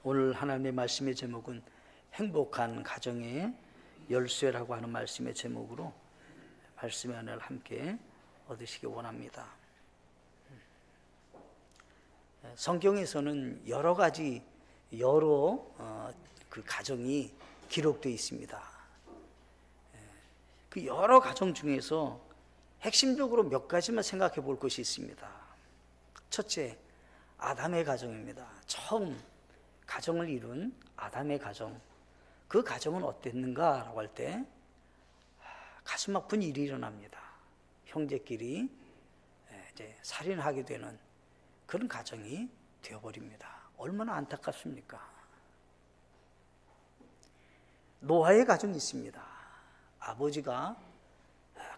오늘 하나님의 말씀의 제목은 행복한 가정의 열쇠라고 하는 말씀의 제목으로 말씀의 은혜를 함께 얻으시기 원합니다. 성경에서는 여러 가지 그 가정이 기록되어 있습니다. 그 여러 가정 중에서 핵심적으로 몇 가지만 생각해 볼 것이 있습니다. 첫째, 아담의 가정입니다. 처음 가정을 이룬 아담의 가정, 그 가정은 어땠는가라고 할 때 가슴 아픈 일이 일어납니다. 형제끼리 이제 살인하게 되는 그런 가정이 되어버립니다. 얼마나 안타깝습니까? 노아의 가정이 있습니다. 아버지가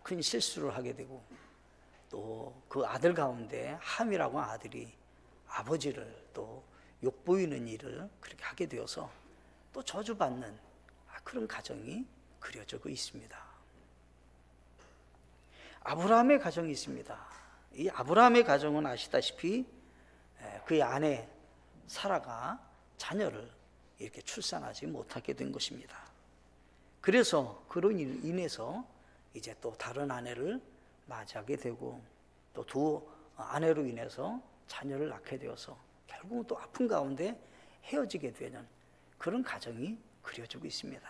큰 실수를 하게 되고 또 그 아들 가운데 함이라고 하는 아들이 아버지를 또 욕보이는 일을 그렇게 하게 되어서 또 저주받는 그런 가정이 그려지고 있습니다. 아브라함의 가정이 있습니다. 이 아브라함의 가정은 아시다시피 그의 아내 사라가 자녀를 이렇게 출산하지 못하게 된 것입니다. 그래서 그로 인해서 이제 또 다른 아내를 맞이하게 되고 또 두 아내로 인해서 자녀를 낳게 되어서 결국은 또 아픈 가운데 헤어지게 되는 그런 가정이 그려지고 있습니다.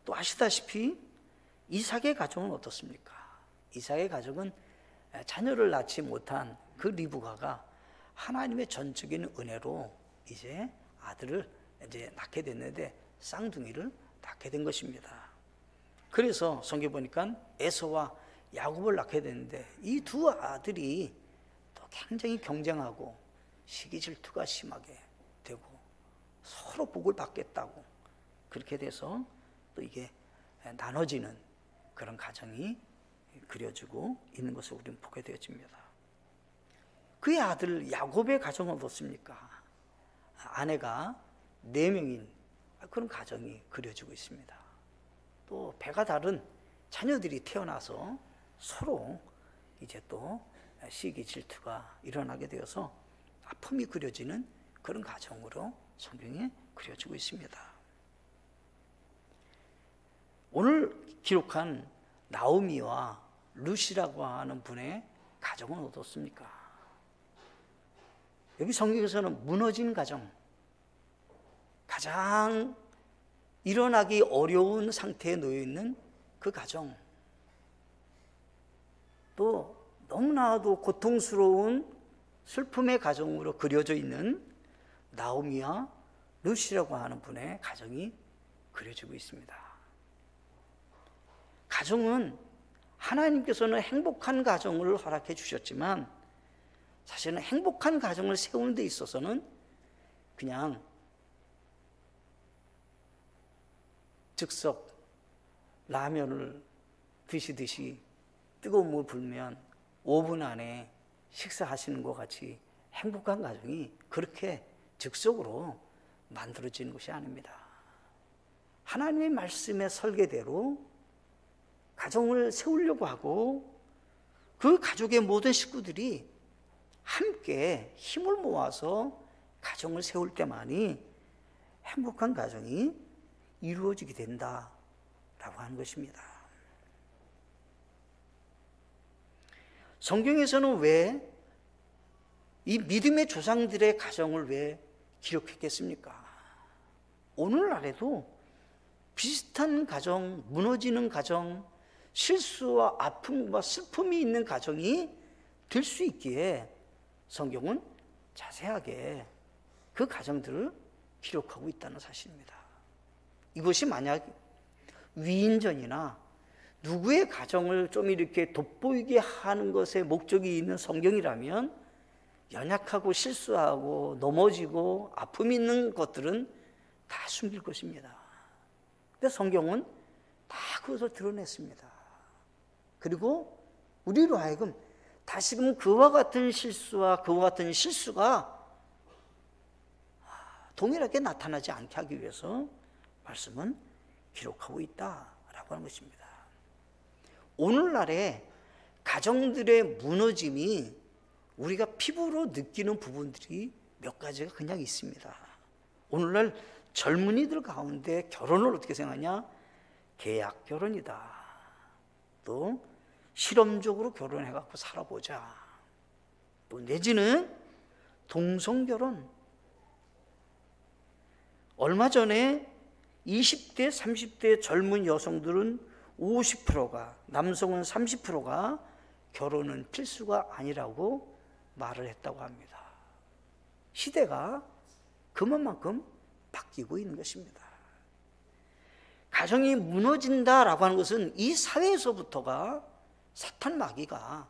또 아시다시피 이삭의 가정은 어떻습니까? 이삭의 가정은 자녀를 낳지 못한 그 리브가가 하나님의 전적인 은혜로 이제 아들을 이제 낳게 됐는데 쌍둥이를 낳게 된 것입니다. 그래서 성경 보니까 에서와 야곱을 낳게 됐는데 이 두 아들이 또 굉장히 경쟁하고 시기 질투가 심하게 되고 서로 복을 받겠다고 그렇게 돼서 또 이게 나눠지는 그런 가정이 그려지고 있는 것을 우리는 보게 되어집니다. 그의 아들 야곱의 가정은 어떻습니까? 아내가 4명인 그런 가정이 그려지고 있습니다. 또 배가 다른 자녀들이 태어나서 서로 이제 또 시기 질투가 일어나게 되어서 아픔이 그려지는 그런 가정으로 성경에 그려지고 있습니다. 오늘 기록한 나오미와 룻이라고 하는 분의 가정은 어떻습니까? 여기 성경에서는 무너진 가정, 가장 일어나기 어려운 상태에 놓여 있는 그 가정, 또 너무나도 고통스러운 슬픔의 가정으로 그려져 있는 나오미와 룻이라고 하는 분의 가정이 그려지고 있습니다. 가정은 하나님께서는 행복한 가정을 허락해 주셨지만 사실은 행복한 가정을 세우는 데 있어서는 그냥 즉석 라면을 드시듯이 뜨거운 물 불면 5분 안에 식사하시는 것 같이 행복한 가정이 그렇게 즉석으로 만들어지는 것이 아닙니다. 하나님의 말씀의 설계대로 가정을 세우려고 하고 그 가족의 모든 식구들이 함께 힘을 모아서 가정을 세울 때만이 행복한 가정이 이루어지게 된다라고 하는 것입니다. 성경에서는 왜 이 믿음의 조상들의 가정을 왜 기록했겠습니까? 오늘날에도 비슷한 가정, 무너지는 가정, 실수와 아픔과 슬픔이 있는 가정이 될 수 있기에 성경은 자세하게 그 가정들을 기록하고 있다는 사실입니다. 이것이 만약 위인전이나 누구의 가정을 좀 이렇게 돋보이게 하는 것에 목적이 있는 성경이라면 연약하고 실수하고 넘어지고 아픔이 있는 것들은 다 숨길 것입니다. 근데 성경은 다 그것을 드러냈습니다. 그리고 우리로 하여금 다시금 그와 같은 실수와 그와 같은 실수가 동일하게 나타나지 않게 하기 위해서 말씀은 기록하고 있다라고 하는 것입니다. 오늘날의 가정들의 무너짐이 우리가 피부로 느끼는 부분들이 몇 가지가 그냥 있습니다. 오늘날 젊은이들 가운데 결혼을 어떻게 생각하냐? 계약 결혼이다. 또 실험적으로 결혼해갖고 살아보자. 또 내지는 동성결혼. 얼마 전에 20대, 30대 젊은 여성들은 50%가, 남성은 30%가 결혼은 필수가 아니라고 말을 했다고 합니다. 시대가 그만큼 바뀌고 있는 것입니다. 가정이 무너진다라고 하는 것은 이 사회에서부터가 사탄 마귀가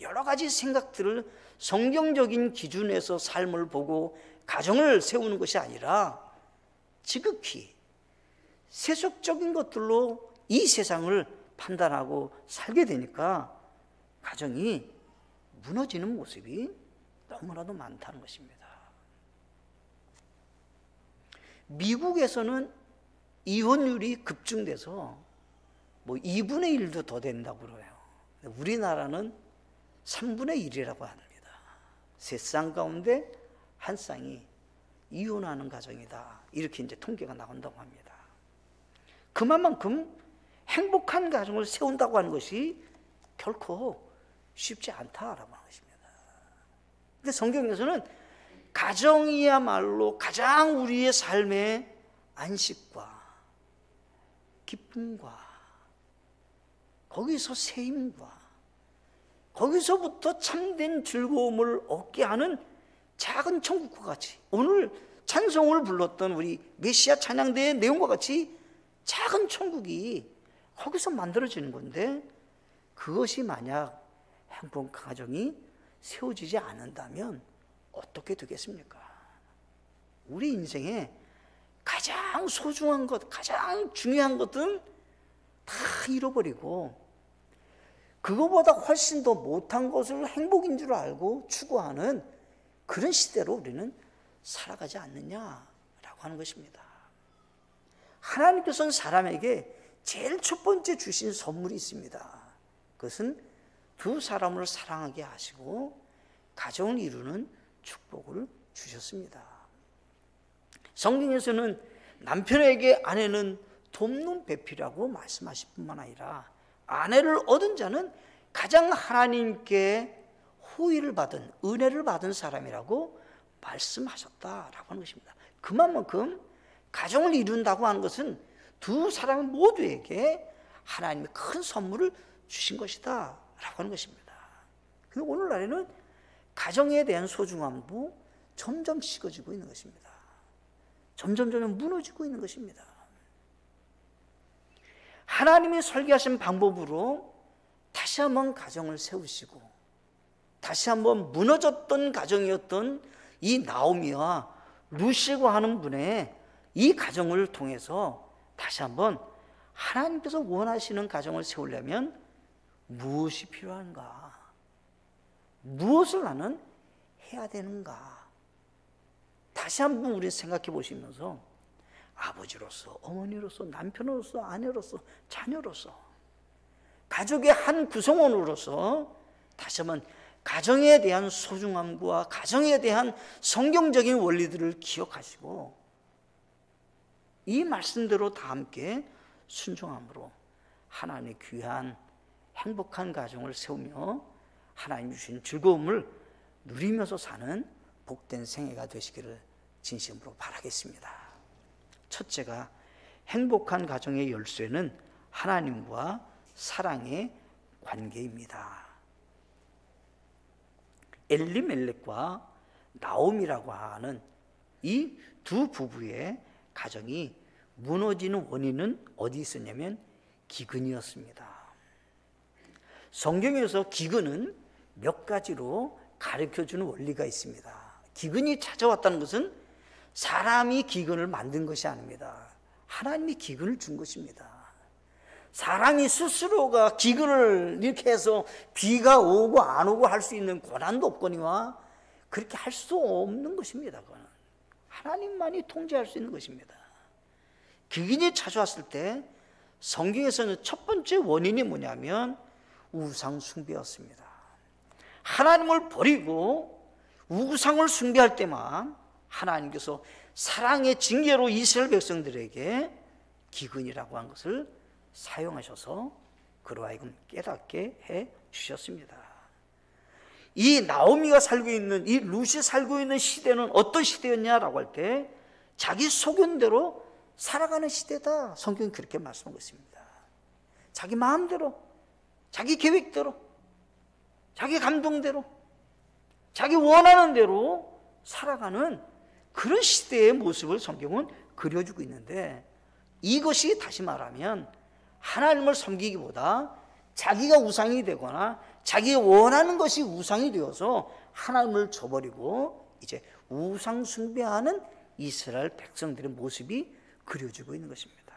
여러 가지 생각들을 성경적인 기준에서 삶을 보고 가정을 세우는 것이 아니라 지극히 세속적인 것들로 이 세상을 판단하고 살게 되니까 가정이 무너지는 모습이 너무나도 많다는 것입니다. 미국에서는 이혼율이 급증돼서 2분의 1도 더 된다고 그래요. 우리나라는 3분의 1이라고 합니다. 세 쌍 가운데 한 쌍이 이혼하는 가정이다. 이렇게 이제 통계가 나온다고 합니다. 그만큼 행복한 가정을 세운다고 하는 것이 결코 쉽지 않다라고 하는 것입니다. 근데 성경에서는 가정이야말로 가장 우리의 삶의 안식과 기쁨과 거기서 세임과 거기서부터 참된 즐거움을 얻게 하는 작은 천국과 같이, 오늘 찬송을 불렀던 우리 메시아 찬양대의 내용과 같이 작은 천국이 거기서 만들어지는 건데, 그것이 만약 행복한 가정이 세워지지 않는다면 어떻게 되겠습니까? 우리 인생에 가장 소중한 것, 가장 중요한 것들은 다 잃어버리고 그거보다 훨씬 더 못한 것을 행복인 줄 알고 추구하는 그런 시대로 우리는 살아가지 않느냐라고 하는 것입니다. 하나님께서는 사람에게 제일 첫 번째 주신 선물이 있습니다. 그것은 두 사람을 사랑하게 하시고 가정을 이루는 축복을 주셨습니다. 성경에서는 남편에게 아내는 돕는 배필이라고 말씀하실 뿐만 아니라 아내를 얻은 자는 가장 하나님께 호의를 받은, 은혜를 받은 사람이라고 말씀하셨다라고 하는 것입니다. 그만큼 가정을 이룬다고 하는 것은 두 사람 모두에게 하나님이 큰 선물을 주신 것이다 라고 하는 것입니다. 근데 오늘날에는 가정에 대한 소중함도 점점 식어지고 있는 것입니다. 점점 무너지고 있는 것입니다. 하나님이 설계하신 방법으로 다시 한번 가정을 세우시고 다시 한번 무너졌던 가정이었던 이 나오미와 루시고 하는 분의 이 가정을 통해서 다시 한번 하나님께서 원하시는 가정을 세우려면 무엇이 필요한가? 무엇을 나는 해야 되는가? 다시 한번 우리 생각해 보시면서 아버지로서, 어머니로서, 남편으로서, 아내로서, 자녀로서, 가족의 한 구성원으로서 다시 한번 가정에 대한 소중함과 가정에 대한 성경적인 원리들을 기억하시고 이 말씀대로 다 함께 순종함으로 하나님의 귀한 행복한 가정을 세우며 하나님 주신 즐거움을 누리면서 사는 복된 생애가 되시기를 진심으로 바라겠습니다. 첫째가 행복한 가정의 열쇠는 하나님과 사랑의 관계입니다. 엘리멜렉과 나오미라고 하는 이 두 부부의 가정이 무너지는 원인은 어디 있었냐면 기근이었습니다. 성경에서 기근은 몇 가지로 가르쳐주는 원리가 있습니다. 기근이 찾아왔다는 것은 사람이 기근을 만든 것이 아닙니다. 하나님이 기근을 준 것입니다. 사람이 스스로가 기근을 이렇게 해서 비가 오고 안 오고 할 수 있는 권한도 없거니와 그렇게 할 수 없는 것입니다. 그거는 하나님만이 통제할 수 있는 것입니다. 기근이 찾아왔을 때 성경에서는 첫 번째 원인이 뭐냐면 우상 숭배였습니다. 하나님을 버리고 우상을 숭배할 때만 하나님께서 사랑의 징계로 이스라엘 백성들에게 기근이라고 한 것을 사용하셔서 그로 하여금 깨닫게 해 주셨습니다. 이 나오미가 살고 있는, 이 룻이 살고 있는 시대는 어떤 시대였냐라고 할 때 자기 소견대로 살아가는 시대다. 성경이 그렇게 말씀하고 있습니다. 자기 마음대로, 자기 계획대로, 자기 감동대로, 자기 원하는 대로 살아가는 그런 시대의 모습을 성경은 그려주고 있는데, 이것이 다시 말하면 하나님을 섬기기보다 자기가 우상이 되거나 자기가 원하는 것이 우상이 되어서 하나님을 저버리고 이제 우상 숭배하는 이스라엘 백성들의 모습이 그려지고 있는 것입니다.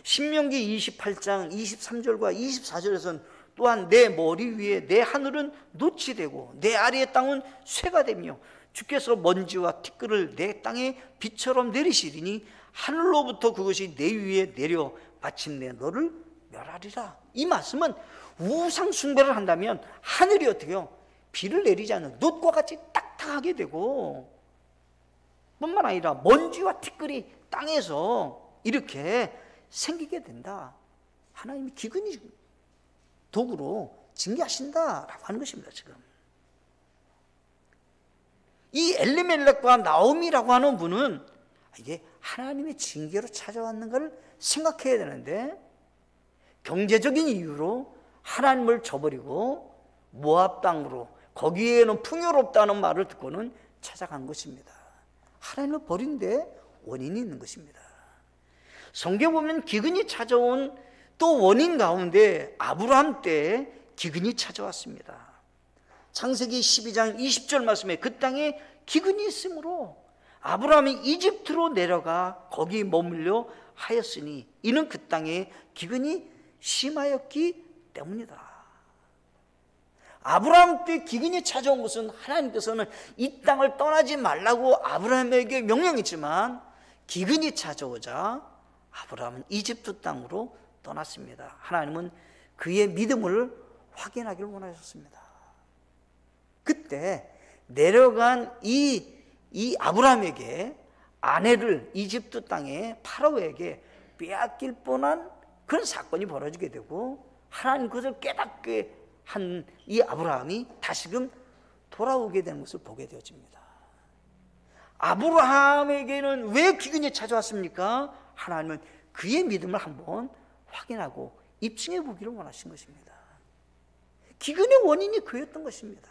신명기 28장 23절과 24절에서는 또한 내 머리 위에 내 하늘은 놋이 되고 내 아래의 땅은 쇠가 되며 주께서 먼지와 티끌을 내 땅에 비처럼 내리시리니 하늘로부터 그것이 내 위에 내려 마침내 너를 멸하리라. 이 말씀은 우상 숭배를 한다면 하늘이 어떻게 해요? 비를 내리지 않는 놋과 같이 딱딱하게 되고, 뿐만 아니라 먼지와 티끌이 땅에서 이렇게 생기게 된다. 하나님이 기근이 도구로 징계하신다라고 하는 것입니다. 지금 이 엘리멜렉과 나오미라고 하는 분은 이게 하나님의 징계로 찾아왔는가를 생각해야 되는데, 경제적인 이유로 하나님을 저버리고 모압 땅으로, 거기에는 풍요롭다는 말을 듣고는 찾아간 것입니다. 하나님을 버린 데 원인이 있는 것입니다. 성경에 보면 기근이 찾아온 또 원인 가운데 아브라함 때 기근이 찾아왔습니다. 창세기 12장 20절 말씀에 그 땅에 기근이 있으므로 아브라함이 이집트로 내려가 거기 머물려 하였으니 이는 그 땅에 기근이 심하였기 때문이다. 아브라함 때 기근이 찾아온 것은 하나님께서는 이 땅을 떠나지 말라고 아브라함에게 명령했지만, 기근이 찾아오자 아브라함은 이집트 땅으로 떠났습니다. 하나님은 그의 믿음을 확인하기를 원하셨습니다. 그때 내려간 이 아브라함에게 아내를 이집트 땅에 파라오에게 빼앗길 뻔한 그런 사건이 벌어지게 되고, 하나님 그것을 깨닫게 한 이 아브라함이 다시금 돌아오게 되는 것을 보게 되어집니다. 아브라함에게는 왜 기근이 찾아왔습니까? 하나님은 그의 믿음을 한번 확인하고 입증해 보기를 원하신 것입니다. 기근의 원인이 그였던 것입니다.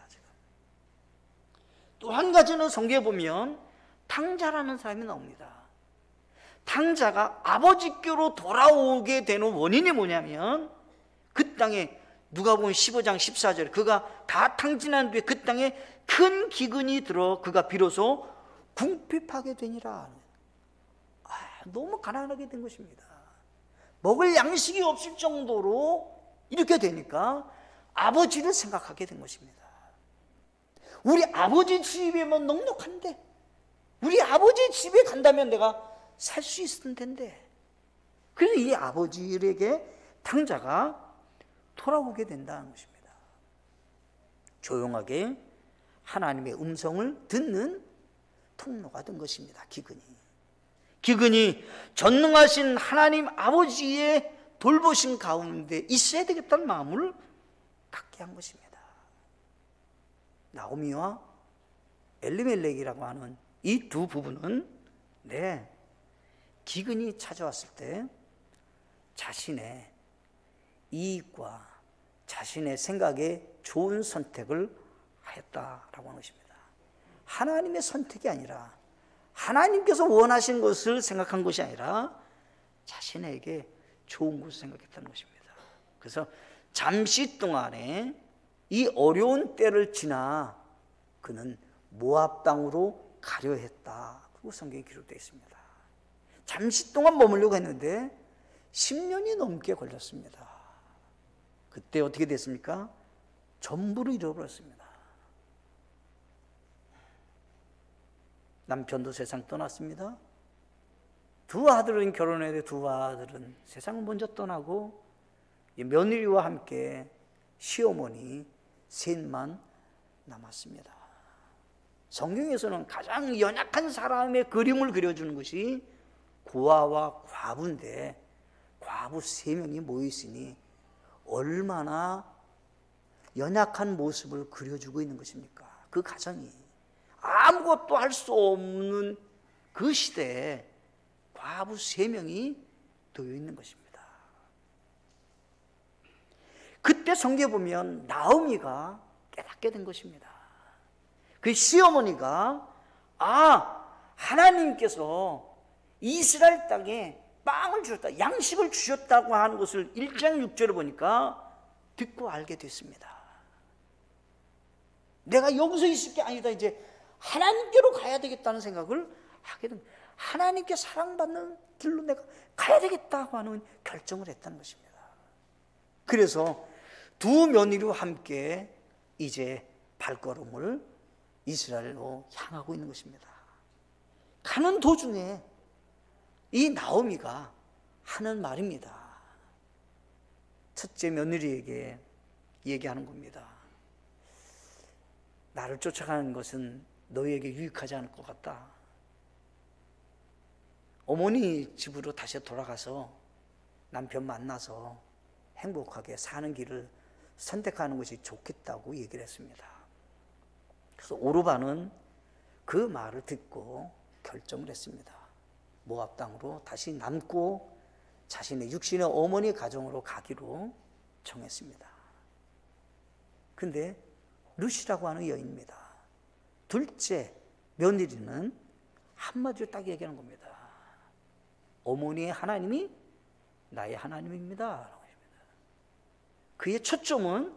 또 한 가지는 성경에 보면 탕자라는 사람이 나옵니다. 탕자가 아버지께로 돌아오게 되는 원인이 뭐냐면, 그 땅에 누가복음 15장 14절 그가 다 탕진한 뒤에 그 땅에 큰 기근이 들어 그가 비로소 궁핍하게 되니라. 너무 가난하게 된 것입니다. 먹을 양식이 없을 정도로 이렇게 되니까 아버지를 생각하게 된 것입니다. 우리 아버지 집이면 넉넉한데, 우리 아버지 집에 간다면 내가 살 수 있을 텐데. 그래서 이 아버지에게 탕자가 돌아오게 된다는 것입니다. 조용하게 하나님의 음성을 듣는 통로가 된 것입니다. 기근이 전능하신 하나님 아버지의 돌보신 가운데 있어야 되겠다는 마음을 갖게 한 것입니다. 나오미와 엘리멜렉이라고 하는 이 두 부부는 기근이 찾아왔을 때 자신의 이익과 자신의 생각에 좋은 선택을 하였다라고 하는 것입니다. 하나님의 선택이 아니라, 하나님께서 원하신 것을 생각한 것이 아니라 자신에게 좋은 것을 생각했다는 것입니다. 그래서 잠시 동안에 이 어려운 때를 지나 그는 모압 땅으로 가려 했다. 그리고 성경에 기록되어 있습니다. 잠시 동안 머물려고 했는데 10년이 넘게 걸렸습니다. 그때 어떻게 됐습니까? 전부를 잃어버렸습니다. 남편도 세상 떠났습니다. 두 아들은 결혼했는데 두 아들은 세상을 먼저 떠나고, 며느리와 함께 시어머니 셋만 남았습니다. 성경에서는 가장 연약한 사람의 그림을 그려주는 것이 고아와 과부인데, 과부 3명이 모여있으니 얼마나 연약한 모습을 그려주고 있는 것입니까? 그 가정이 아무것도 할 수 없는 그 시대에 과부 3명이 놓여 있는 것입니다. 그때 성경에 보면 나오미가 깨닫게 된 것입니다. 그 시어머니가 하나님께서 이스라엘 땅에 빵을 주셨다, 양식을 주셨다고 하는 것을 1장 6절에 보니까 듣고 알게 됐습니다. 내가 여기서 있을 게 아니다, 이제 하나님께로 가야 되겠다는 생각을 하게 됩니다. 하나님께 사랑받는 길로 내가 가야 되겠다고 하는 결정을 했다는 것입니다. 그래서 두 며느리와 함께 이제 발걸음을 이스라엘로 향하고 있는 것입니다. 가는 도중에 이 나오미가 하는 말입니다. 첫째 며느리에게 얘기하는 겁니다. 나를 쫓아가는 것은 너희에게 유익하지 않을 것 같다. 어머니 집으로 다시 돌아가서 남편 만나서 행복하게 사는 길을 선택하는 것이 좋겠다고 얘기를 했습니다. 그래서 오르반은 그 말을 듣고 결정을 했습니다. 모압 땅으로 다시 남고 자신의 육신의 어머니 가정으로 가기로 정했습니다. 근데 룻이라고 하는 여인입니다. 둘째 며느리는 한마디로 딱 얘기하는 겁니다. 어머니의 하나님이 나의 하나님입니다. 그의 초점은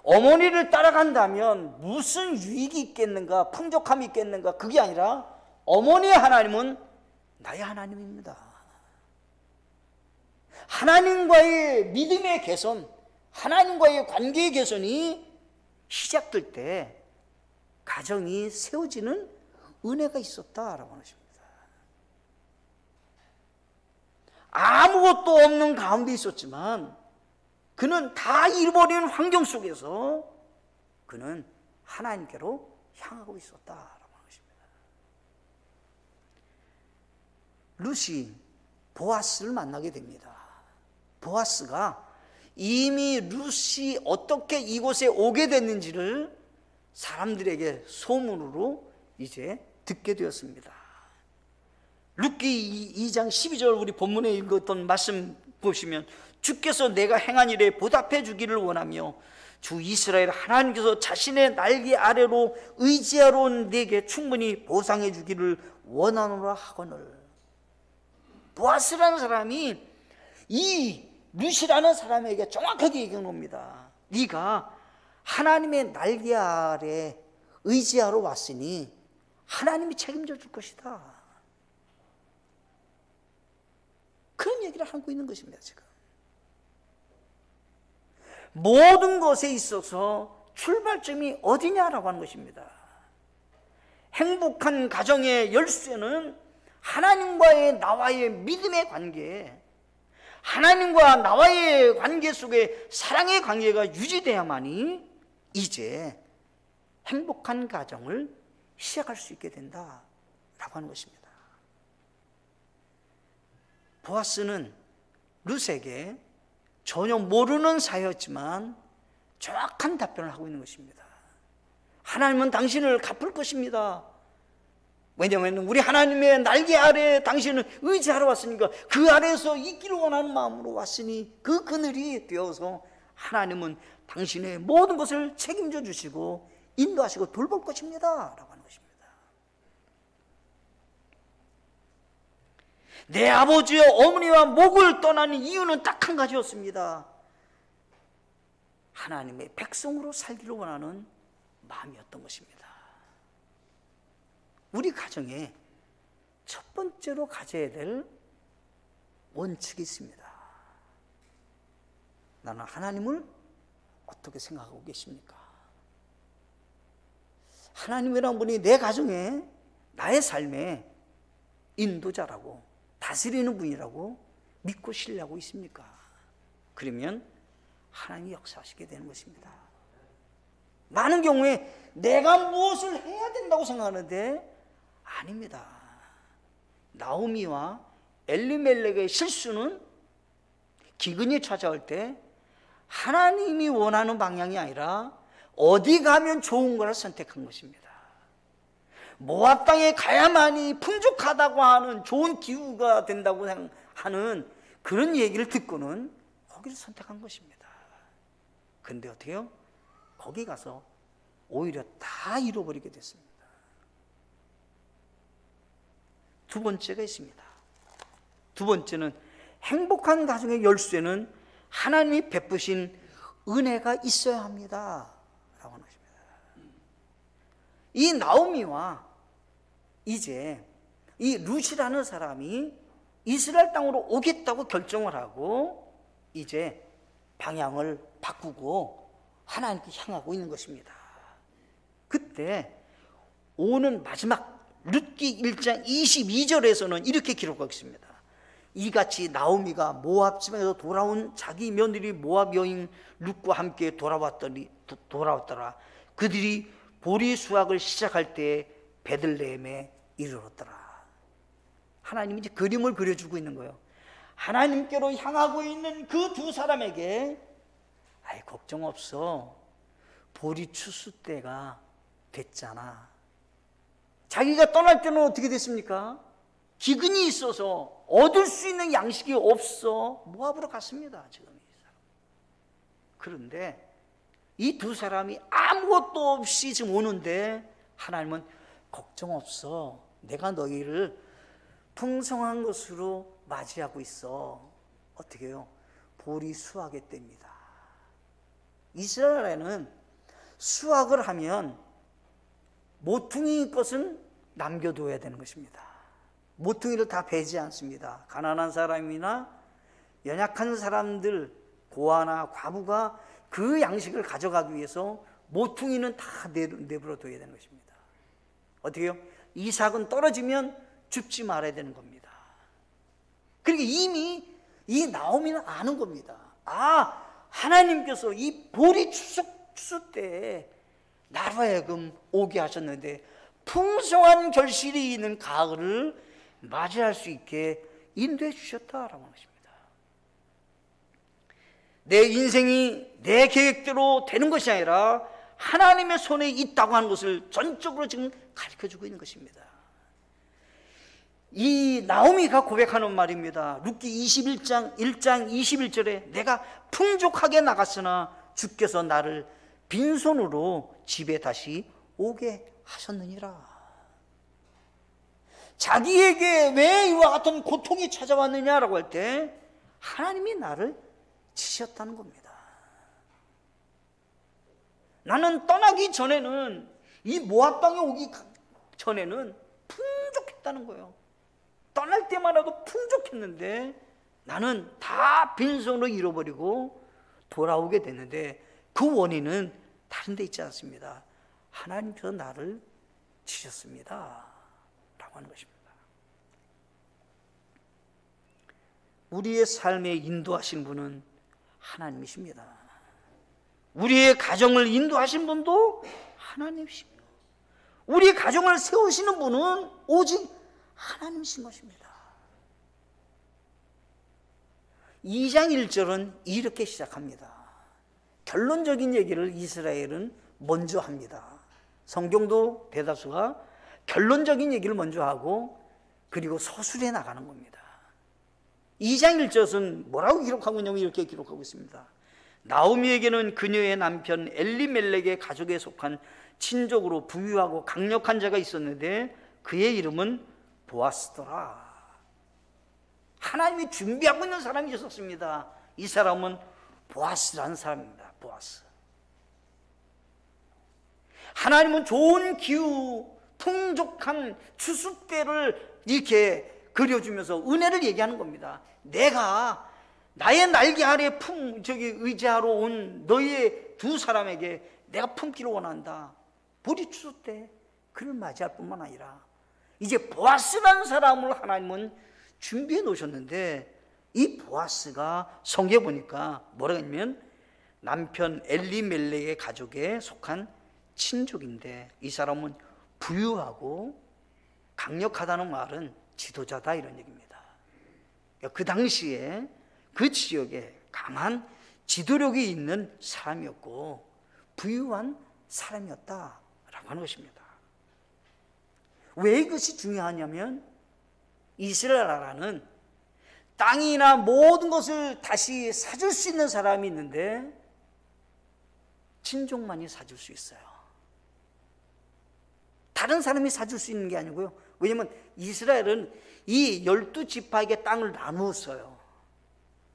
어머니를 따라간다면 무슨 유익이 있겠는가, 풍족함이 있겠는가, 그게 아니라 어머니의 하나님은 나의 하나님입니다. 하나님과의 믿음의 개선, 하나님과의 관계의 개선이 시작될 때 가정이 세워지는 은혜가 있었다라고 하는 것입니다. 아무것도 없는 가운데 있었지만 그는 다 잃어버린 환경 속에서 그는 하나님께로 향하고 있었다라고 하는 것입니다. 룻이 보아스를 만나게 됩니다. 보아스가 이미 룻이 어떻게 이곳에 오게 됐는지를 사람들에게 소문으로 이제 듣게 되었습니다. 룻기 2장 12절 우리 본문에 읽었던 말씀 보시면 주께서 내가 행한 일에 보답해 주기를 원하며 주 이스라엘 하나님께서 자신의 날개 아래로 의지하러 온 내게 충분히 보상해 주기를 원하노라 하거늘. 보아스라는 사람이 이 룻이라는 사람에게 정확하게 얘기해 놉니다. 네가 하나님의 날개 아래 의지하러 왔으니 하나님이 책임져 줄 것이다. 그런 얘기를 하고 있는 것입니다. 지금 모든 것에 있어서 출발점이 어디냐라고 하는 것입니다. 행복한 가정의 열쇠는 하나님과의 나와의 믿음의 관계, 하나님과 나와의 관계 속에 사랑의 관계가 유지돼야만이 이제 행복한 가정을 시작할 수 있게 된다라고 하는 것입니다. 보아스는 룻에게 전혀 모르는 사이였지만 정확한 답변을 하고 있는 것입니다. 하나님은 당신을 갚을 것입니다. 왜냐하면 우리 하나님의 날개 아래 당신은 의지하러 왔으니까 그 아래에서 있기를 원하는 마음으로 왔으니 그 그늘이 되어서 하나님은 당신의 모든 것을 책임져 주시고 인도하시고 돌볼 것입니다 라고 하는 것입니다. 내 아버지와 어머니와 목을 떠나는 이유는 딱 한 가지였습니다. 하나님의 백성으로 살기를 원하는 마음이었던 것입니다. 우리 가정에 첫 번째로 가져야 될 원칙이 있습니다. 나는 하나님을 어떻게 생각하고 계십니까? 하나님이란 분이 내 가정에, 나의 삶에 인도자라고, 다스리는 분이라고 믿고 신뢰하고 있습니까? 그러면 하나님이 역사하시게 되는 것입니다. 많은 경우에 내가 무엇을 해야 된다고 생각하는데 아닙니다. 나오미와 엘리멜렉의 실수는 기근이 찾아올 때 하나님이 원하는 방향이 아니라 어디 가면 좋은 걸 선택한 것입니다. 모압 땅에 가야만이 풍족하다고 하는 좋은 기후가 된다고 하는 그런 얘기를 듣고는 거기를 선택한 것입니다. 근데 어떻게요? 거기 가서 오히려 다 잃어버리게 됐습니다. 두 번째가 있습니다. 두 번째는 행복한 가정의 열쇠는 하나님이 베푸신 은혜가 있어야 합니다 라고 하는 것입니다. 이 나오미와 이제 이 룻이라는 사람이 이스라엘 땅으로 오겠다고 결정을 하고 이제 방향을 바꾸고 하나님께 향하고 있는 것입니다. 그때 오는 마지막 룻기 1장 22절에서는 이렇게 기록하고 있습니다. 이같이 나오미가 모압 지방에서 돌아온 자기 며느리 모압 여인 룻과 함께 돌아왔더라. 그들이 보리 수확을 시작할 때 베들레헴에 이르렀더라. 하나님이 이제 그림을 그려주고 있는 거예요. 하나님께로 향하고 있는 그 두 사람에게 아이 걱정 없어. 보리 추수 때가 됐잖아. 자기가 떠날 때는 어떻게 됐습니까? 기근이 있어서 얻을 수 있는 양식이 없어 모압으로 갔습니다. 지금 이 사람. 그런데 이 두 사람이 아무것도 없이 지금 오는데 하나님은 걱정 없어. 내가 너희를 풍성한 것으로 맞이하고 있어. 어떻게 해요? 보리 수확의 때입니다. 이스라엘에는 수확을 하면 모퉁이 것은 남겨둬야 되는 것입니다. 모퉁이를 다 베지 않습니다. 가난한 사람이나 연약한 사람들, 고아나 과부가 그 양식을 가져가기 위해서 모퉁이는 다 내버려둬야 되는 것입니다. 어떻게 해요? 이삭은 떨어지면 줍지 말아야 되는 겁니다. 그러니까 이미 이 나오미는 아는 겁니다. 아, 하나님께서 이 보리 추수 때 나로 하여금 오게 하셨는데 풍성한 결실이 있는 가을을 맞이할 수 있게 인도해 주셨다라고 하는 것입니다. 내 인생이 내 계획대로 되는 것이 아니라 하나님의 손에 있다고 하는 것을 전적으로 지금 가르쳐주고 있는 것입니다. 이 나오미가 고백하는 말입니다. 룻기 21장 21절에 내가 풍족하게 나갔으나 주께서 나를 빈손으로 집에 다시 오게 하셨느니라. 자기에게 왜 이와 같은 고통이 찾아왔느냐라고 할 때 하나님이 나를 치셨다는 겁니다. 나는 떠나기 전에는 이 모압 땅에 오기 전에는 풍족했다는 거예요. 떠날 때마다도 풍족했는데 나는 다 빈손으로 잃어버리고 돌아오게 됐는데 그 원인은 다른 데 있지 않습니다. 하나님께서 나를 치셨습니다 라고 하는 것입니다. 우리의 삶에 인도하신 분은 하나님이십니다. 우리의 가정을 인도하신 분도 하나님이십니다. 우리의 가정을 세우시는 분은 오직 하나님이신 것입니다. 2장 1절은 이렇게 시작합니다. 결론적인 얘기를 이스라엘은 먼저 합니다. 성경도 대다수가 결론적인 얘기를 먼저 하고 그리고 서술해 나가는 겁니다. 2장 1절은 뭐라고 기록하고 있냐면 이렇게 기록하고 있습니다. 나오미에게는 그녀의 남편 엘리멜렉의 가족에 속한 친족으로 부유하고 강력한 자가 있었는데 그의 이름은 보아스더라. 하나님이 준비하고 있는 사람이 있었습니다. 이 사람은 보아스라는 사람입니다. 보아스. 하나님은 좋은 기후, 풍족한 추수 때를 이렇게 그려주면서 은혜를 얘기하는 겁니다. 내가 나의 날개 아래 의지하러 온 너희의 두 사람에게 내가 품기를 원한다. 보리 추수 때 그를 맞이할 뿐만 아니라 이제 보아스라는 사람을 하나님은 준비해 놓으셨는데 이 보아스가 성경에 보니까 뭐라고 하냐면 남편 엘리멜렉의 가족에 속한 친족인데 이 사람은 부유하고 강력하다는 말은 지도자다 이런 얘기입니다. 그 당시에 그 지역에 강한 지도력이 있는 사람이었고 부유한 사람이었다라고 하는 것입니다. 왜 이것이 중요하냐면 이스라엘 나라는 땅이나 모든 것을 다시 사줄 수 있는 사람이 있는데 친족만이 사줄 수 있어요. 다른 사람이 사줄 수 있는 게 아니고요. 왜냐하면 이스라엘은 이 12지파에게 땅을 나누었어요.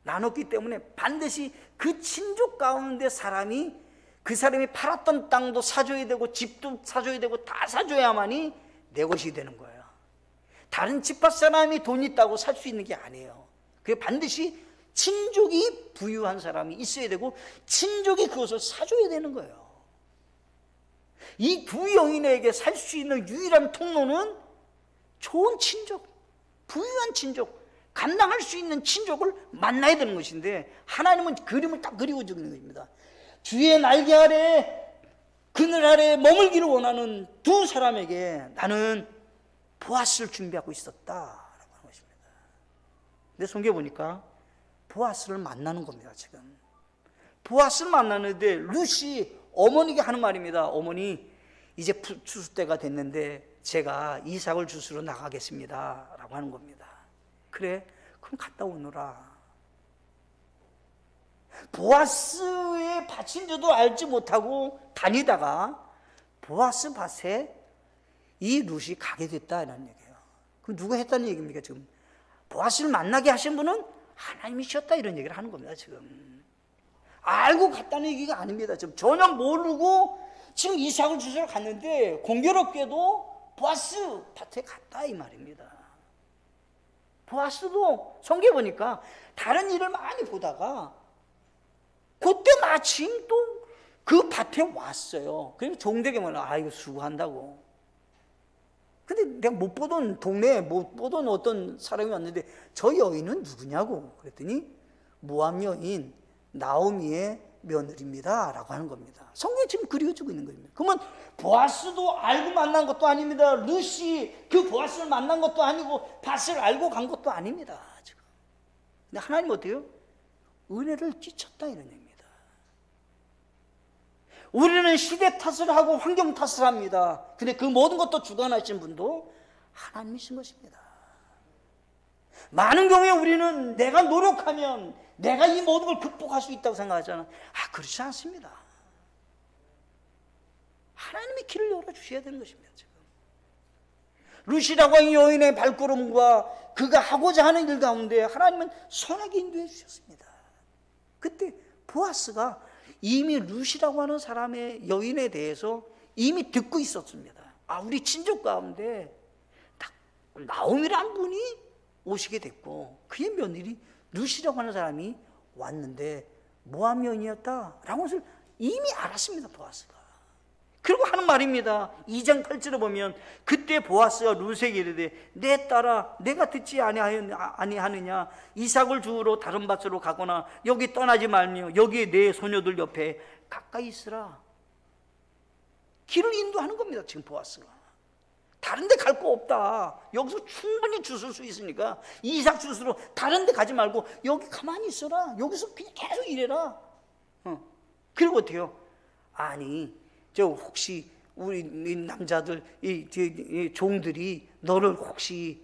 나눴기 때문에 반드시 그 친족 가운데 사람이 그 사람이 팔았던 땅도 사줘야 되고 집도 사줘야 되고 다 사줘야만이 내 것이 되는 거예요. 다른 지파 사람이 돈 있다고 살 수 있는 게 아니에요. 그게 반드시 친족이 부유한 사람이 있어야 되고 친족이 그것을 사줘야 되는 거예요. 이 두 여인에게 살 수 있는 유일한 통로는 좋은 친족, 부유한 친족, 감당할 수 있는 친족을 만나야 되는 것인데 하나님은 그림을 딱 그리워주는 것입니다. 주의 날개 아래 그늘 아래 머물기를 원하는 두 사람에게 나는 보아스를 준비하고 있었다라고 하는 것입니다. 근데 성경에 보니까 보아스를 만나는 겁니다. 지금 보아스를 만나는데 룻이 어머니가 하는 말입니다. 어머니, 이제 추수 때가 됐는데 제가 이삭을 주스러 나가겠습니다 라고 하는 겁니다. 그래, 그럼 갔다 오너라. 보아스의 밭인 줄도 알지 못하고 다니다가 보아스 밭에 이 룻이 가게 됐다는 얘기예요. 그럼 누가 했다는 얘기입니까? 지금 보아스를 만나게 하신 분은 하나님이셨다 이런 얘기를 하는 겁니다. 지금 알고 갔다는 얘기가 아닙니다. 지금 전혀 모르고 지금 이삭을 주스러 갔는데 공교롭게도 보아스 밭에 갔다 이 말입니다. 보아스도 성경에 보니까 다른 일을 많이 보다가 그때 마침 또 그 밭에 왔어요. 그래서 종되게 말해요. 아, 이거 수고한다고. 근데 내가 못 보던 동네에 못 보던 어떤 사람이 왔는데 저 여인은 누구냐고 그랬더니 모압 여인 나오미의 며느리입니다 라고 하는 겁니다. 성경이 지금 그려주고 있는 겁니다. 그러면 보아스도 알고 만난 것도 아닙니다. 룻이 그 보아스를 만난 것도 아니고 밭을 알고 간 것도 아닙니다. 지금. 근데 하나님 어때요? 은혜를 끼쳤다 이런 얘기입니다. 우리는 시대 탓을 하고 환경 탓을 합니다. 근데 그 모든 것도 주관하신 분도 하나님이신 것입니다. 많은 경우에 우리는 내가 노력하면 내가 이 모든 걸 극복할 수 있다고 생각하잖아. 그렇지 않습니다. 하나님이 길을 열어주셔야 되는 것입니다. 지금 룻이라고 하는 여인의 발걸음과 그가 하고자 하는 일 가운데 하나님은 선하게 인도해 주셨습니다. 그때 보아스가 이미 룻이라고 하는 사람의 여인에 대해서 이미 듣고 있었습니다. 우리 친족 가운데 딱 나오미라는 분이 오시게 됐고 그의 며느리 룻이라고 하는 사람이 왔는데 모압 여인이었다라는 것을 이미 알았습니다. 보아스가. 그리고 하는 말입니다. 2장 8절에 보면 그때 보아스가 룻에게 이르되 내 딸아 내가 듣지 아니하느냐 이삭을 주우러 다른 밭으로 가거나 여기 떠나지 말며 여기 내 소녀들 옆에 가까이 있으라. 길을 인도하는 겁니다. 지금 보아스가. 다른 데 갈 거 없다. 여기서 충분히 주술 수 있으니까 이삭 주스로 다른 데 가지 말고 여기 가만히 있어라. 여기서 그냥 계속 일해라. 그리고 어때요? 아니 저 혹시 우리 남자들 이 종들이 너를 혹시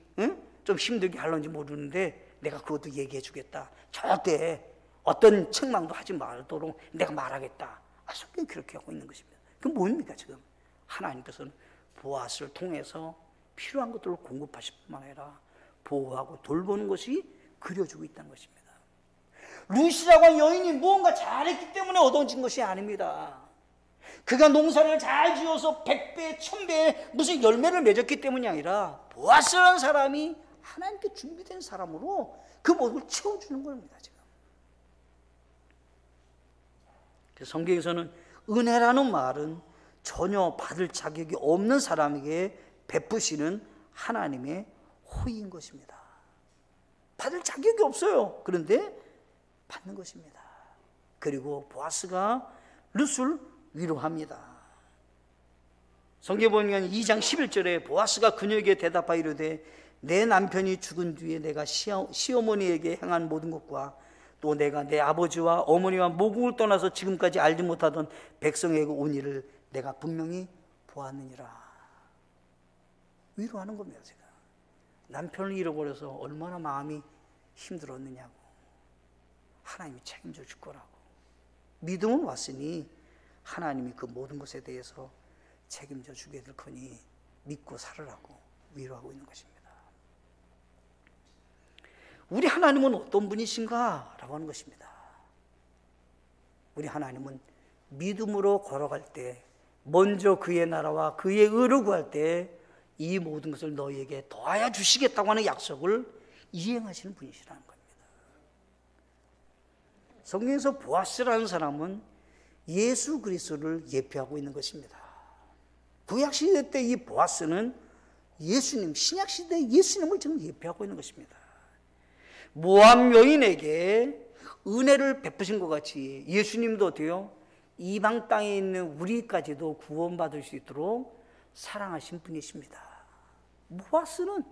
좀 힘들게 하려는지 모르는데 내가 그것도 얘기해 주겠다. 절대 어떤 책망도 하지 말도록 내가 말하겠다. 성경이 그렇게 하고 있는 것입니다. 그럼 뭡니까 지금? 하나님께서는 보아스를 통해서 필요한 것들을 공급하실 뿐만 아니라 보호하고 돌보는 것이 그려지고 있다는 것입니다. 룻이라고 하는 여인이 무언가 잘했기 때문에 얻어진 것이 아닙니다. 그가 농사를 잘 지어서 100배, 1000배의 무슨 열매를 맺었기 때문이 아니라 보아스라는 사람이 하나님께 준비된 사람으로 그 모든 걸 채워주는 겁니다. 지금. 그래서 성경에서는 은혜라는 말은 전혀 받을 자격이 없는 사람에게 베푸시는 하나님의 호의인 것입니다. 받을 자격이 없어요. 그런데 받는 것입니다. 그리고 보아스가 룻을 위로합니다. 성경에 보면 2장 11절에 보아스가 그녀에게 대답하여 이르되 내 남편이 죽은 뒤에 내가 시어머니에게 행한 모든 것과 또 내가 내 아버지와 어머니와 모국을 떠나서 지금까지 알지 못하던 백성에게 온 일을 내가 분명히 보았느니라. 위로하는 겁니다. 제가 남편을 잃어버려서 얼마나 마음이 힘들었느냐고. 하나님이 책임져 줄 거라고. 믿음은 왔으니 하나님이 그 모든 것에 대해서 책임져 주게 될 거니 믿고 살으라고 위로하고 있는 것입니다. 우리 하나님은 어떤 분이신가? 라고 하는 것입니다. 우리 하나님은 믿음으로 걸어갈 때, 먼저 그의 나라와 그의 의를 구할 때 이 모든 것을 너희에게 더하여 주시겠다고 하는 약속을 이행하시는 분이시라는 겁니다. 성경에서 보아스라는 사람은 예수 그리스도를 예표하고 있는 것입니다. 구약시대 때 이 보아스는 예수님, 신약시대 예수님을 지금 예표하고 있는 것입니다. 모압 여인에게 은혜를 베푸신 것 같이 예수님도 어때요? 이방 땅에 있는 우리까지도 구원받을 수 있도록 사랑하신 분이십니다. 보아스는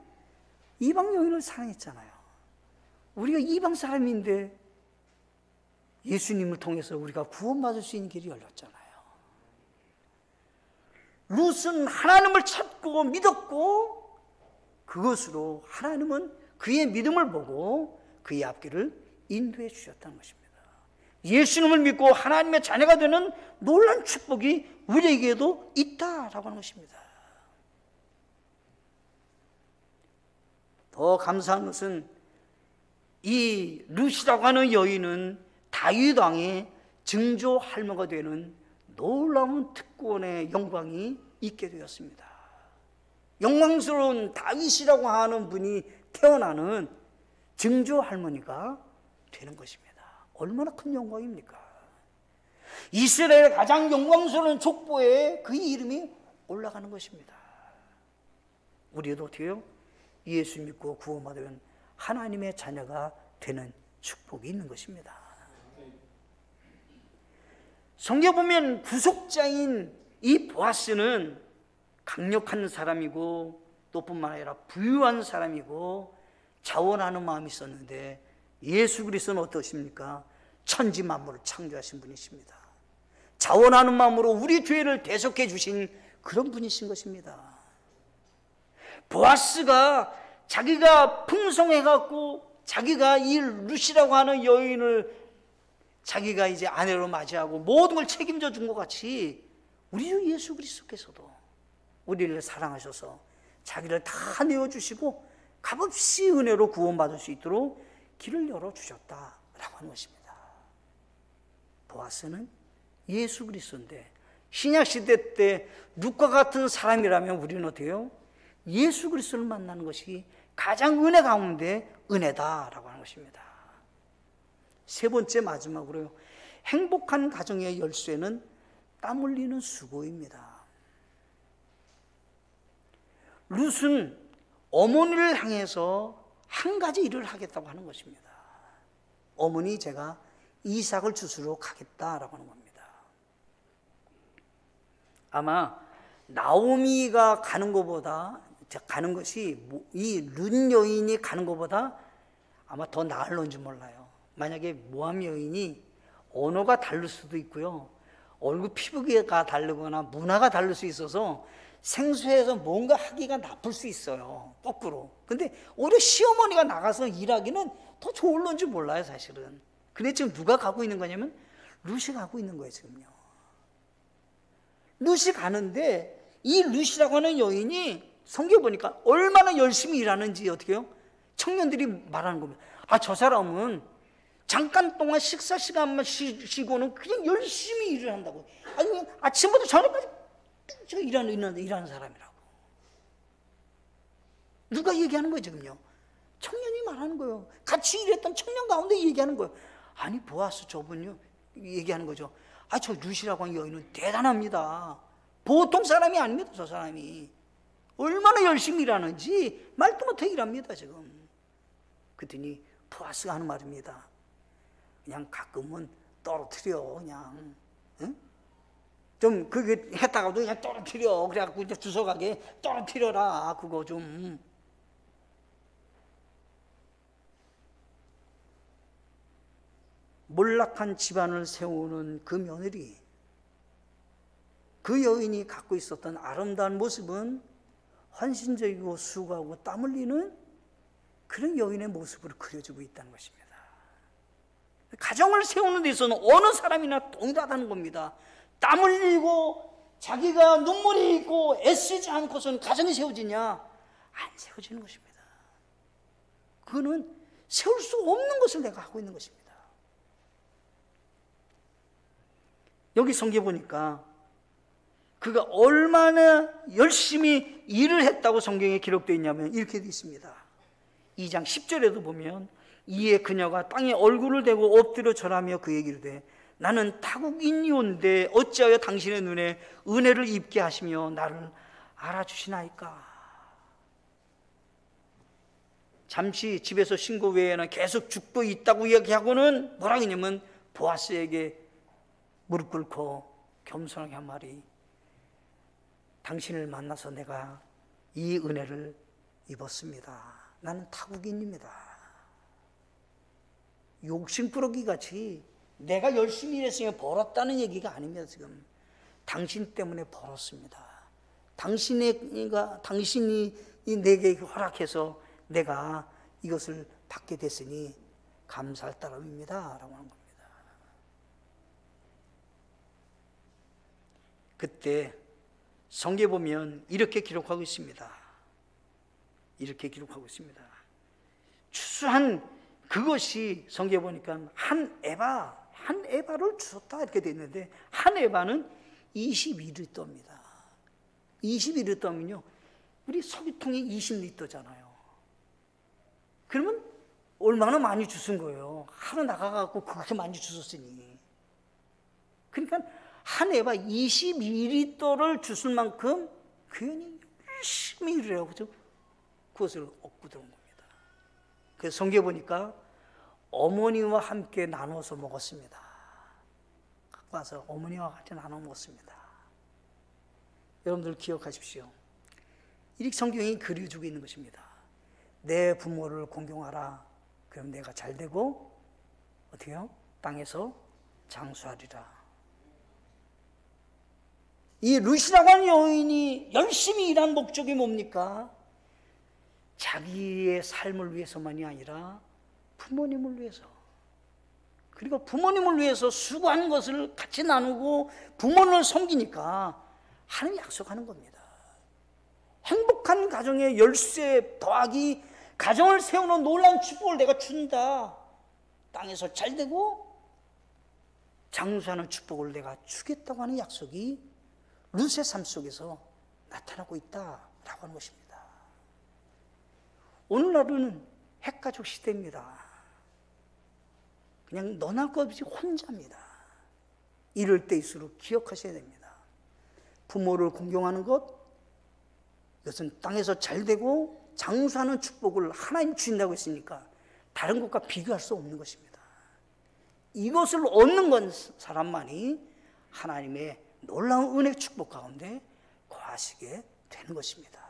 이방 여인을 사랑했잖아요. 우리가 이방 사람인데 예수님을 통해서 우리가 구원받을 수 있는 길이 열렸잖아요. 룻은 하나님을 찾고 믿었고 그것으로 하나님은 그의 믿음을 보고 그의 앞길을 인도해 주셨다는 것입니다. 예수님을 믿고 하나님의 자녀가 되는 놀라운 축복이 우리에게도 있다라고 하는 것입니다. 더 감사한 것은 이 룻이라고 하는 여인은 다윗 왕의 증조 할머니가 되는 놀라운 특권의 영광이 있게 되었습니다. 영광스러운 다윗이라고 하는 분이 태어나는 증조 할머니가 되는 것입니다. 얼마나 큰 영광입니까? 이스라엘의 가장 영광스러운 족보에 그의 이름이 올라가는 것입니다. 우리도 어떻게요? 예수 믿고 구원받으면 하나님의 자녀가 되는 축복이 있는 것입니다. 성경에 보면 구속자인 이 보아스는 강력한 사람이고 또 뿐만 아니라 부유한 사람이고 자원하는 마음이 있었는데 예수 그리스도는 어떠십니까? 천지 만물을 창조하신 분이십니다. 자원하는 마음으로 우리 죄를 대속해 주신 그런 분이신 것입니다. 보아스가 자기가 풍성해갖고 자기가 이 룻이라고 하는 여인을 자기가 이제 아내로 맞이하고 모든 걸 책임져 준 것 같이 우리 주 예수 그리스도께서도 우리를 사랑하셔서 자기를 다 내어주시고 값없이 은혜로 구원받을 수 있도록 길을 열어주셨다라고 하는 것입니다. 보아스는 예수 그리스도인데 신약시대 때 룻과 같은 사람이라면 우리는 어때요? 예수 그리스도를 만나는 것이 가장 은혜 가운데 은혜다라고 하는 것입니다. 세 번째 마지막으로요. 행복한 가정의 열쇠는 땀 흘리는 수고입니다. 룻은 어머니를 향해서 한 가지 일을 하겠다고 하는 것입니다. 어머니, 제가 이삭을 주스러 가겠다라고 하는 겁니다. 아마 나오미가 가는 것이 이 룻 여인이 가는 것보다 아마 더 나을런지 몰라요. 만약에 모함 여인이 언어가 다를 수도 있고요, 얼굴 피부가 다르거나 문화가 다를 수 있어서 생소해서 뭔가 하기가 나쁠 수 있어요, 거꾸로. 근데 오히려 시어머니가 나가서 일하기는 더 좋을런지 몰라요, 사실은. 근데 지금 누가 가고 있는 거냐면 룻이 가고 있는 거예요, 지금요. 룻이 가는데 이 룻이라고 하는 여인이 성경에 보니까 얼마나 열심히 일하는지 어떻게 해요? 청년들이 말하는 겁니다. 아, 저 사람은 잠깐 동안 식사 시간만 쉬고는 그냥 열심히 일을 한다고. 아니, 아침부터 저녁까지 저 일하는 사람이라고. 누가 얘기하는 거예요, 지금요? 청년이 말하는 거예요. 같이 일했던 청년 가운데 얘기하는 거예요. 아니, 보아스 저분요, 얘기하는 거죠. 아, 저 룻이라고 하는 여인은 대단합니다. 보통 사람이 아닙니다, 저 사람이. 얼마나 열심히 일하는지 말도 못해 일합니다, 지금. 그랬더니 보아스가 하는 말입니다. 그냥 가끔은 떨어뜨려, 그냥. 응? 좀 그게 했다가도 그냥 떨어뜨려. 그래갖고 이제 주워가게 떨어뜨려라. 그거 좀. 몰락한 집안을 세우는 그 며느리, 그 여인이 갖고 있었던 아름다운 모습은 헌신적이고 수고하고 땀 흘리는 그런 여인의 모습으로 그려지고 있다는 것입니다. 가정을 세우는 데 있어서는 어느 사람이나 동일하다는 겁니다. 땀 흘리고 자기가 눈물이 있고 애쓰지 않고서는 가정이 세워지냐? 안 세워지는 것입니다. 그거는 세울 수 없는 것을 내가 하고 있는 것입니다. 여기 성경에 보니까 그가 얼마나 열심히 일을 했다고 성경에 기록되어 있냐면 이렇게 되어 있습니다. 2장 10절에도 보면 이에 그녀가 땅에 얼굴을 대고 엎드려 절하며 그에게 이르되 나는 타국인이온데 어찌하여 당신의 눈에 은혜를 입게 하시며 나를 알아주시나이까. 잠시 집에서 쉰 거 외에는 계속 죽고 있다고 이야기하고는 뭐라 하냐면 보아스에게 무릎 꿇고 겸손하게 한 말이 당신을 만나서 내가 이 은혜를 입었습니다. 나는 타국인입니다. 욕심꾸러기 같이 내가 열심히 일했으며 벌었다는 얘기가 아닙니다. 지금 당신 때문에 벌었습니다. 당신이 내게 허락해서 내가 이것을 받게 됐으니 감사할 따름입니다 라고 하는 겁니다. 그때 성경에 보면 이렇게 기록하고 있습니다. 이렇게 기록하고 있습니다. 추수한 그것이 성경에 보니까 한 에바를 주었다 이렇게 되어 있는데 한 에바는 21리터입니다. 21리터면요 우리 석유통이 20리터잖아요. 그러면 얼마나 많이 주신 거예요. 하루 나가갖고 그렇게 많이 주셨으니. 그러니까 한 에바 22리터를 주실 만큼 그 여인이 열심히 일을 해요. 그죠? 그것을 얻고 들어온 겁니다. 그래서 성경에 보니까 어머니와 함께 나눠서 먹었습니다. 갖고 와서 어머니와 같이 나눠 먹었습니다. 여러분들 기억하십시오. 이렇게 성경이 그려주고 있는 것입니다. 내 부모를 공경하라. 그럼 내가 잘 되고 어떻게 해요? 땅에서 장수하리라. 이 루시라고 하는 여인이 열심히 일한 목적이 뭡니까? 자기의 삶을 위해서만이 아니라 부모님을 위해서, 그리고 부모님을 위해서 수고하는 것을 같이 나누고 부모를 섬기니까 하나님이 약속하는 겁니다. 행복한 가정의 열쇠 더하기 가정을 세우는 놀라운 축복을 내가 준다. 땅에서 잘 되고 장수하는 축복을 내가 주겠다고 하는 약속이 룻의 삶 속에서 나타나고 있다라고 하는 것입니다. 오늘날은 핵가족 시대입니다. 그냥 너나 것 없이 혼자입니다. 이럴 때일수록 기억하셔야 됩니다. 부모를 공경하는 것, 이것은 땅에서 잘되고 장수하는 축복을 하나님 주신다고 했으니까 다른 것과 비교할 수 없는 것입니다. 이것을 얻는 건 사람만이 하나님의 놀라운 은혜 축복 가운데 거하시게 되는 것입니다.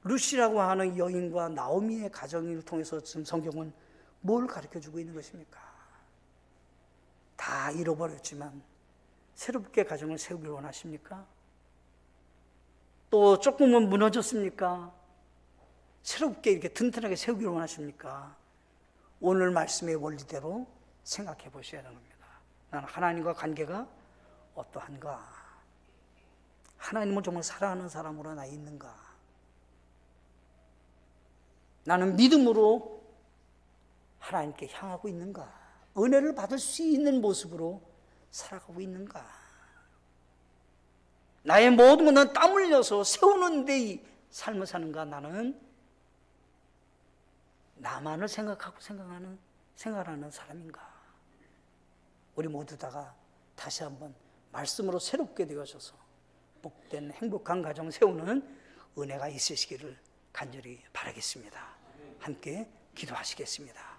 룻이라고 하는 여인과 나오미의 가정을 통해서 지금 성경은 뭘 가르쳐주고 있는 것입니까? 다 잃어버렸지만 새롭게 가정을 세우길 원하십니까? 또 조금은 무너졌습니까? 새롭게 이렇게 튼튼하게 세우길 원하십니까? 오늘 말씀의 원리대로 생각해 보셔야 하는 겁니다. 나는 하나님과 관계가 어떠한가? 하나님을 정말 사랑하는 사람으로 나 있는가? 나는 믿음으로 하나님께 향하고 있는가? 은혜를 받을 수 있는 모습으로 살아가고 있는가? 나의 모든 것은 땀 흘려서 세우는 데 삶을 사는가? 나는 나만을 생각하고 생각하는 사람인가? 우리 모두 다가 다시 한번 말씀으로 새롭게 되어져서 복된 행복한 가정 세우는 은혜가 있으시기를 간절히 바라겠습니다. 함께 기도하시겠습니다.